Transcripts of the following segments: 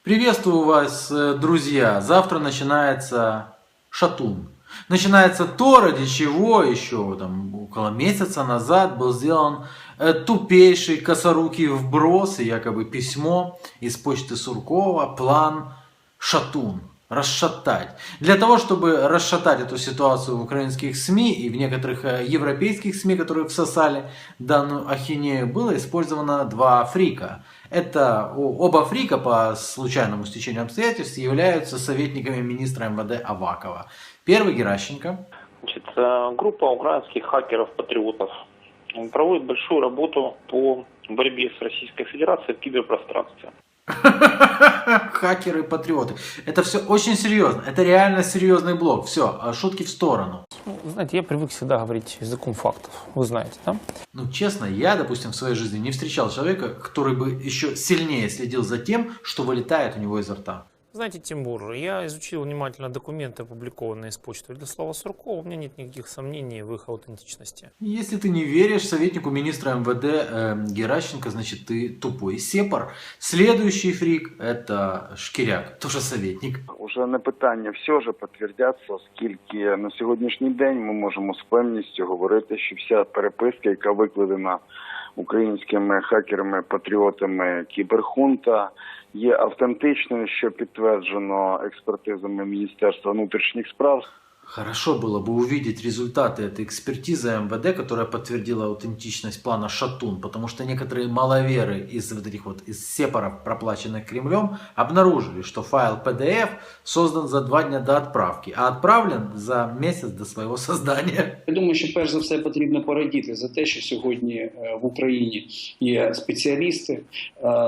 Приветствую вас, друзья! Завтра начинается Шатун. Начинается то, ради чего еще там, около месяца назад был сделан тупейший косорукий вброс и якобы письмо из почты Суркова, план Шатун. Расшатать. Для того, чтобы расшатать эту ситуацию в украинских СМИ и в некоторых европейских СМИ, которые всосали данную ахинею, было использовано два фрика. Это оба фрика по случайному стечению обстоятельств являются советниками министра МВД Авакова. Первый Геращенко. Значит, группа украинских хакеров-патриотов проводит большую работу по борьбе с Российской Федерацией в киберпространстве. Хакеры-патриоты. Это все очень серьезно. Это реально серьезный блок. Все, шутки в сторону. Знаете, я привык всегда говорить языком фактов. Вы знаете, да? Ну, честно, я, допустим, в своей жизни не встречал человека, который бы еще сильнее следил за тем, что вылетает у него изо рта. Знаете, Тимур, я изучил внимательно документы, опубликованные с почты Владислава Суркова. У меня нет никаких сомнений в их аутентичности. Если ты не веришь советнику министра МВД Геращенко, значит ты тупой сепар. Следующий фрик – это Шкіряк, тоже советник. Уже не питання, все ж підтвердяться, оскільки на сьогоднішній день ми можемо з певністю говорити, що вся переписка, яка викладена українськими хакерами-патріотами кіберхунта, є автентичною, що підтверджено експертизами Міністерства внутрішніх справ. Хорошо было бы увидеть результаты этой экспертизы МВД, которая подтвердила аутентичность плана Шатун, потому что некоторые маловеры из вот этих вот из сепаров, проплаченных Кремлем, обнаружили, что файл PDF создан за 2 дня до отправки, а отправлен за месяц до своего создания. Я думаю, що перш за все потрібно порадіти за те, що сьогодні в Україні є спеціалісти,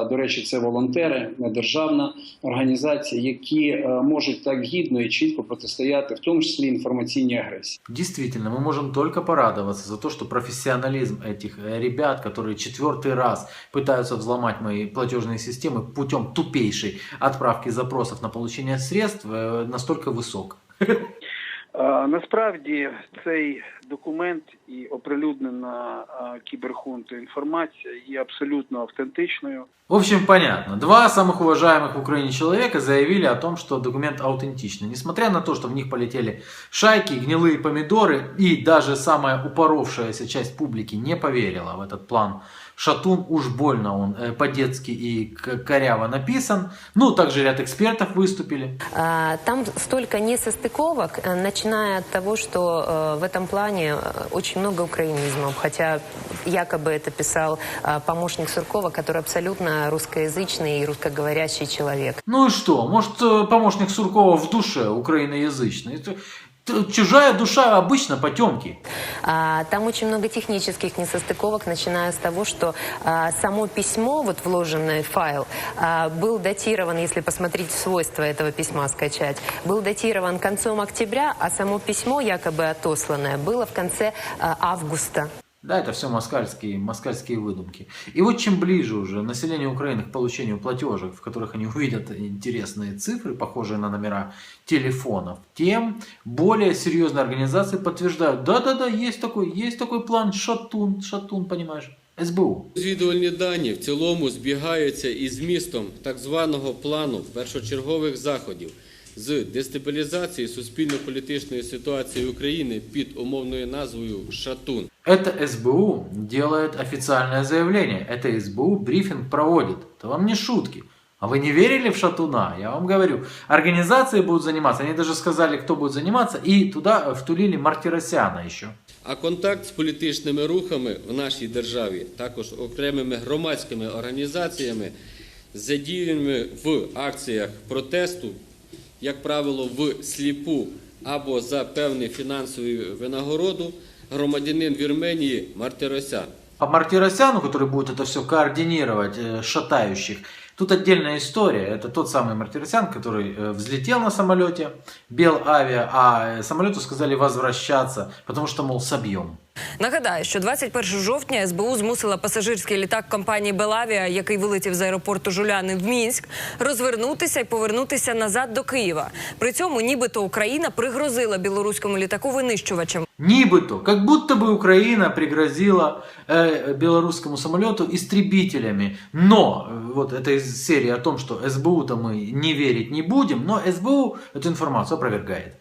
до речі, це волонтери, недержавна організація, які можуть так гідно і чітко протистояти, в тому числі информационной агрессии. Действительно, мы можем только порадоваться за то, что профессионализм этих ребят, которые 4-й раз пытаются взломать мои платежные системы путем тупейшей отправки запросов на получение средств, настолько высок. Насправді цей документ і оприлюднена кіберхунтою інформація є абсолютно автентичною. В общем, понятно. Два самых уважаемых в Украине человека заявили о том, что документ аутентичный. Несмотря на то, что в них полетели шайки, гнилые помидоры, и даже самая упоровшаяся часть публики не поверила в этот план Шатун. Уж больно он по-детски и коряво написан. Ну, также ряд экспертов выступили. Там столько несостыковок, начиная от того, что в этом плане очень много украинизмов, хотя якобы это писал помощник Суркова, который абсолютно русскоязычный и русскоговорящий человек. Ну и что? Может, помощник Суркова в душе украиноязычный? Чужая душа обычно потемки. Там очень много технических несостыковок, начиная с того, что само письмо, вот вложенный файл, был датирован, если посмотреть свойства этого письма, скачать, был датирован концом октября, а само письмо, якобы отосланное, было в конце августа. Да, это все москальские выдумки. И вот чем ближе уже население Украины к получению платежек, в которых они увидят интересные цифры, похожие на номера телефонов, тем более серьезные организации подтверждают, да-да-да, есть такой план Шатун, понимаешь, СБУ. Розвідувальні дані в цілому збігаються із змістом так званого плану першочергових заходів з дестабілізації суспільно-політичної ситуації України під умовною назвою «Шатун». Это СБУ делает официальное заявление. Это СБУ брифинг проводит. Это вам не шутки. А вы не верили в Шатуна? Я вам говорю. Организации будут заниматься. Они даже сказали, кто будет заниматься. И туда втулили Мартиросяна еще. А контакт з політичними рухами в нашій державі, також окремими громадськими організаціями, задіяними в акціях протесту, як правило, в сліпу або за певну фінансову винагороду, громадянин Вірменії Мартиросян. По Мартиросяну, который будет это все координировать, шатающих, тут отдельная история. Это тот самый Мартиросян, который взлетел на самолете Белавиа, а самолету сказали возвращаться, потому что, мол, собьем. Нагадаю, що 21 жовтня СБУ змусила пасажирський літак компанії «Белавіа», який вилетів з аеропорту Жуляни в Мінськ, розвернутися і повернутися назад до Києва. При цьому нібито Україна пригрозила білоруському літаку винищувачем. Нібито, как будто бы Украина пригрозила белорусскому самолету истребителями. Но, вот эта из серии о том, что СБУ-то мы не верить не будем, но СБУ эту информацию опровергает.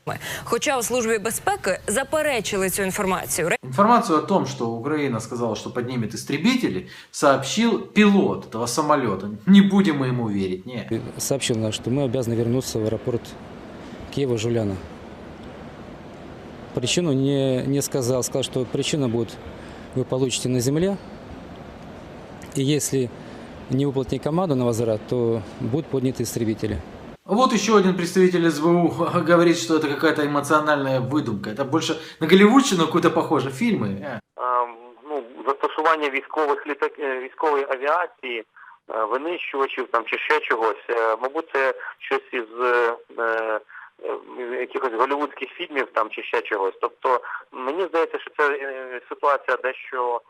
Хоча у Службі безпеки заперечили цю інформацію. Информацию о том, что Украина сказала, что поднимет истребители, сообщил пилот этого самолета. Не будем мы ему верить, нет. Сообщил нам, что мы обязаны вернуться в аэропорт Киева-Жуляна. Причину не сказал. Сказал, что причина будет, вы получите на земле. И если не выполните команду на возврат, то будут подняты истребители. Вот еще один представитель СБУ говорит, что это какая-то эмоциональная выдумка. Это больше на голливудщину какую-то похоже, фильмы. Застосування військової авіації, винищувачів там чи ще чогось, мабуть, це щось із якихось голівудських фільмів там чи ще чогось. Тобто, мені здається, що ця ситуація дещо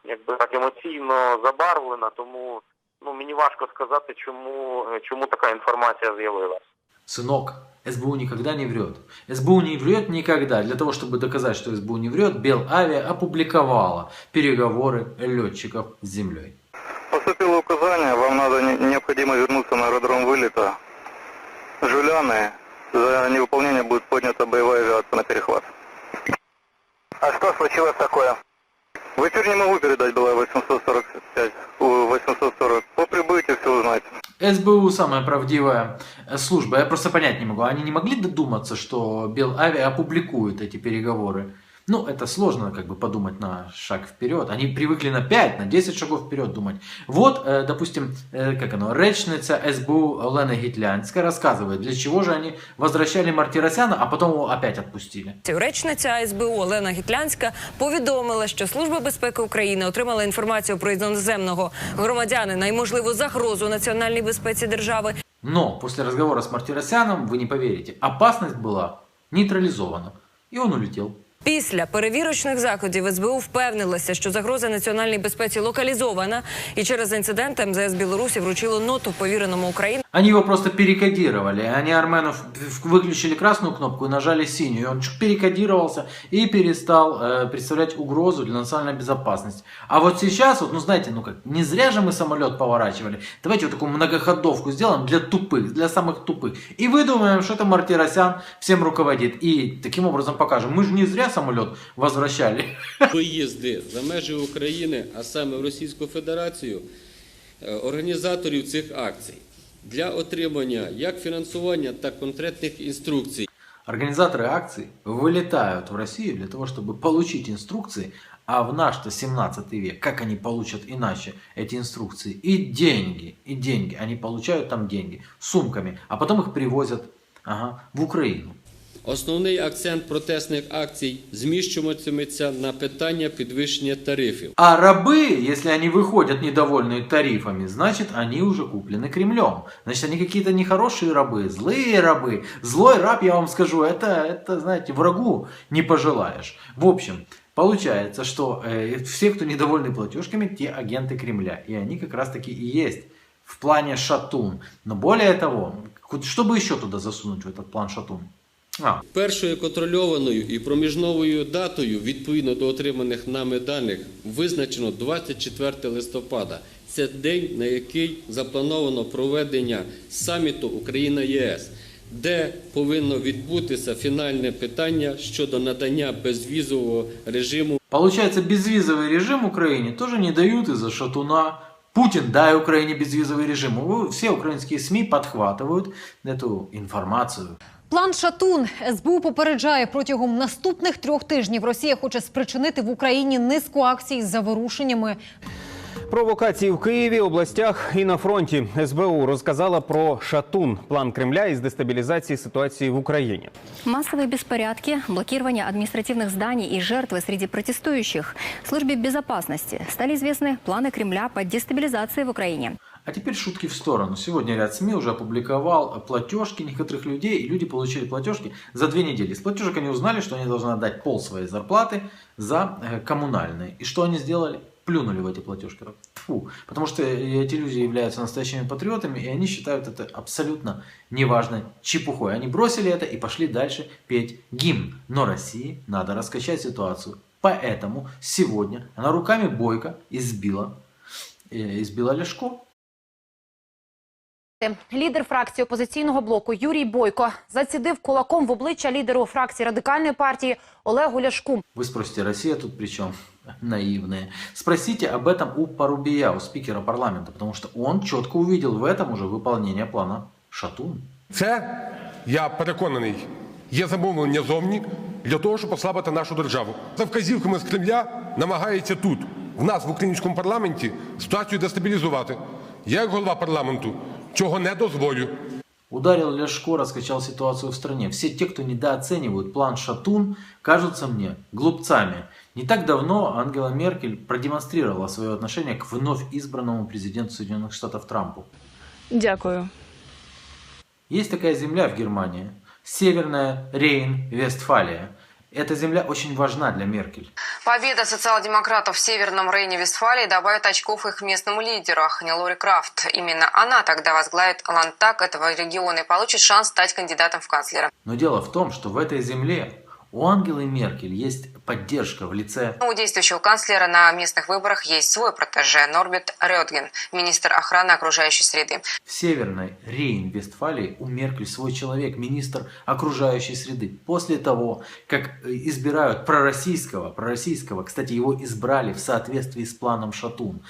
якби так емоційно забарвлена, тому мені важко сказати, чому така інформація з'явилась. Сынок, СБУ никогда не врет. СБУ не врет никогда. Для того, чтобы доказать, что СБУ не врет, Белавиа опубликовала переговоры летчиков с землей. Поступило указание, вам необходимо вернуться на аэродром вылета Жуляны. За невыполнение будет поднята боевая авиация на перехват. А что случилось такое? В эфир не могу передать, была 845, 840. По прибытию все узнаете. СБУ самая правдивая служба. Я просто понять не могу. Они не могли додуматься, что Белавиа опубликует эти переговоры? Это сложно подумать на шаг вперед. Они привыкли на 5, на 10 шагов вперед думать. Вот, допустим, речниця СБУ Олена Гітлянська рассказывает, для чего же они возвращали Мартиросяна, а потом его опять отпустили. Речниця СБУ Олена Гітлянська повідомила, що Служба безпеки України отримала інформацію про іноземного громадянина і можливу загрозу національній безпеці держави. Но после разговора с Мартиросяном, вы не поверите, опасность была нейтрализована, и он улетел. Після перевірочних заходів СБУ впевнилася, що загроза національній безпеці локалізована, і через інцидент МЗС Білорусі вручило ноту повіреному Україні. Они его просто перекодировали. Они Арменов выключили красную кнопку и нажали синюю. Он перекодировался и перестал представлять угрозу для национальной безопасности. А вот сейчас, не зря же мы самолет поворачивали. Давайте вот такую многоходовку сделаем для тупых, для самых тупых. И выдумаем, что это Мартиросян всем руководит. И таким образом покажем, мы же не зря самолет возвращали. Виїзди за межі України, а саме в Російську Федерацію, організаторів цих акцій. Для отримання як фінансування, так конкретних інструкцій. Организаторы акций вылетают в Россию для того, чтобы получить инструкции, а в наш-то 17 век, как они получат иначе эти инструкции? И деньги. Они получают там деньги сумками, а потом их привозят в Украину. Основний акцент протестних акцій зміщуватиметься на питання підвищення тарифів. А рабы, если они выходят недовольные тарифами, значит, они уже куплены Кремлем. Значит, они какие-то нехорошие рабы, злые рабы. Злой раб, я вам скажу, это, знаете, врагу не пожелаешь. В общем, получается, что все, кто недовольны платежками, те агенты Кремля. И они как раз-таки и есть в плане Шатун. Но более того, что бы еще туда засунуть в этот план Шатун? Першою контрольованою і проміжновою датою, відповідно до отриманих нами даних, визначено 24 листопада. Це день, на який заплановано проведення саміту Україна-ЄС, де повинно відбутися фінальне питання щодо надання безвізового режиму. Получается, безвизовый режим Украине тоже не дают из-за Шатуна. Путин, дай Украине безвизовый режим. Все украинские СМИ подхватывают эту информацию. План «Шатун». СБУ попереджає, протягом наступних 3 тижнів Росія хоче спричинити в Україні низку акцій з заворушеннями. Провокації в Києві, областях і на фронті. СБУ розказала про «Шатун» – план Кремля із дестабилизации ситуации в Украине. Массовые беспорядки, блокирование административных зданий и жертвы среди протестующих. Службе безопасности стали известны планы Кремля по дестабилизации в Украине. А теперь шутки в сторону. Сегодня ряд СМИ уже опубликовал платежки некоторых людей, и люди получили платежки за 2 недели. Из платежек они узнали, что они должны отдать пол своей зарплаты за коммунальные. И что они сделали? Плюнули в эти платежки. Фу. Потому что эти люди являются настоящими патриотами, и они считают это абсолютно неважной чепухой. Они бросили это и пошли дальше петь гимн. Но России надо раскачать ситуацию. Поэтому сегодня она руками Бойко избила Ляшко. Лідер фракції опозиційного блоку Юрій Бойко зацідив кулаком в обличчя лідеру фракції Радикальної партії Олегу Ляшку. Вы спросите, Россия тут при чем? Наивные. Спросите об этом у Парубия, у спикера парламента, потому что он четко увидел в этом уже выполнение плана Шатун. Це, я переконаний, є замовлення зовні для того, щоб послабити нашу державу. За вказівками з Кремля намагається тут, в нас, в українському парламенті, ситуацію дестабілізувати. Я, як голова парламенту, чого не дозволю. Ударил Ляшко, раскачал ситуацию в стране. Все те, кто недооценивают план Шатун, кажутся мне глупцами. Не так давно Ангела Меркель продемонстрировала свое отношение к вновь избранному президенту Соединенных Штатов Трампу. Дякую. Есть такая земля в Германии, Северная Рейн-Вестфалия. Эта земля очень важна для Меркель. Победа социал-демократов в Северном Рейне-Вестфалии добавит очков их местному лидеру Ханнелоре Крафт. Именно она тогда возглавит Ландтаг этого региона и получит шанс стать кандидатом в канцлера. Но дело в том, что в этой земле у Ангелы Меркель есть поддержка в лице... У действующего канцлера на местных выборах есть свой протеже Норберт Рёдген, министр охраны окружающей среды. В Северной Рейн-Вестфалии у Меркель свой человек, министр окружающей среды. После того, как избирают пророссийского, кстати, его избрали в соответствии с планом Шатун,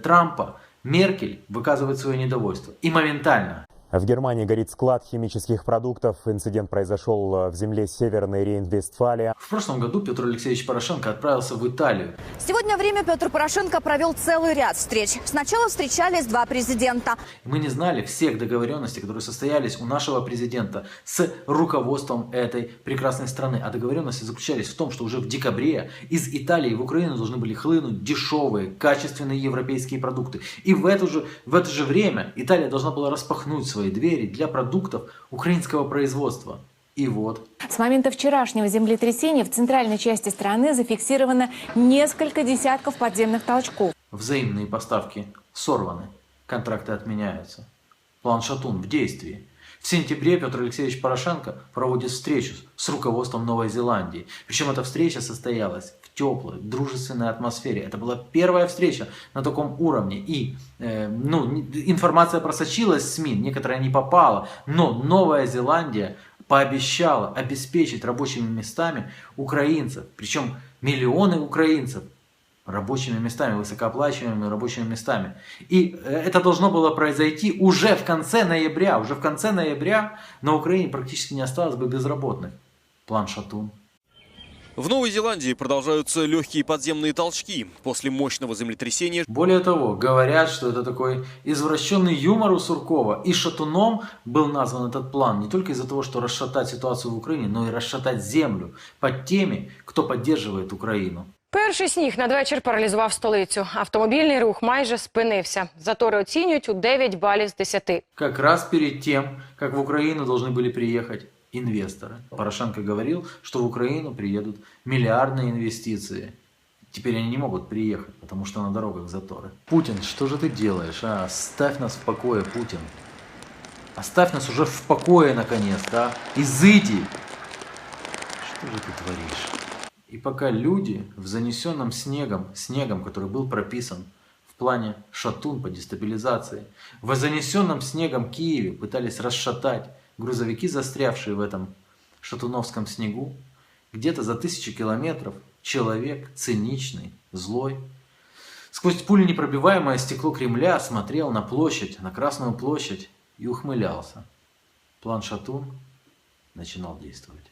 Трампа, Меркель выказывает свое недовольство. И моментально. В Германии горит склад химических продуктов. Инцидент произошел в земле Северной Рейн-Вестфалия. В прошлом году Петр Алексеевич Порошенко отправился в Италию. Сегодня время Петр Порошенко провел целый ряд встреч. Сначала встречались 2 президента. Мы не знали всех договоренностей, которые состоялись у нашего президента с руководством этой прекрасной страны. А договоренности заключались в том, что уже в декабре из Италии в Украину должны были хлынуть дешевые, качественные европейские продукты. И в это же время Италия должна была распахнуть свои двери для продуктов украинского производства. И вот. С момента вчерашнего землетрясения в центральной части страны зафиксировано несколько десятков подземных толчков. Взаимные поставки сорваны, контракты отменяются. План Шатун в действии. В сентябре Петр Алексеевич Порошенко проводит встречу с руководством Новой Зеландии. Причем эта встреча состоялась в теплой, дружественной атмосфере. Это была первая встреча на таком уровне. И информация просочилась в СМИ, некоторая не попала. Но Новая Зеландия пообещала обеспечить рабочими местами украинцев. Причем миллионы украинцев рабочими местами, высокооплачиваемыми рабочими местами. И это должно было произойти уже в конце ноября. Уже в конце ноября на Украине практически не осталось бы безработных. План Шатун. В Новой Зеландии продолжаются легкие подземные толчки после мощного землетрясения. Более того, говорят, что это такой извращенный юмор у Суркова. И Шатуном был назван этот план не только из-за того, что расшатать ситуацию в Украине, но и расшатать землю под теми, кто поддерживает Украину. Перший сніг надвечір паралізував столицю. Автомобільний рух майже спинився. Затори оцінюють у 9 балів з 10. Как раз перед тем, как в Украину должны были приехать инвесторы. Порошенко говорил, что в Украину приедут миллиардные инвестиции. Теперь они не могут приехать, потому что на дорогах заторы. Путин, что же ты делаешь? Оставь нас в покое, Путин. Оставь нас уже в покое, наконец-то. Изыди! Что же ты творишь? И пока люди в занесенном снегом, который был прописан в плане Шатун по дестабилизации, в занесенном снегом Киеве пытались расшатать грузовики, застрявшие в этом шатуновском снегу, где-то за 1000 километров человек циничный, злой, сквозь пуленепробиваемое стекло Кремля смотрел на площадь, на Красную площадь и ухмылялся. План Шатун начинал действовать.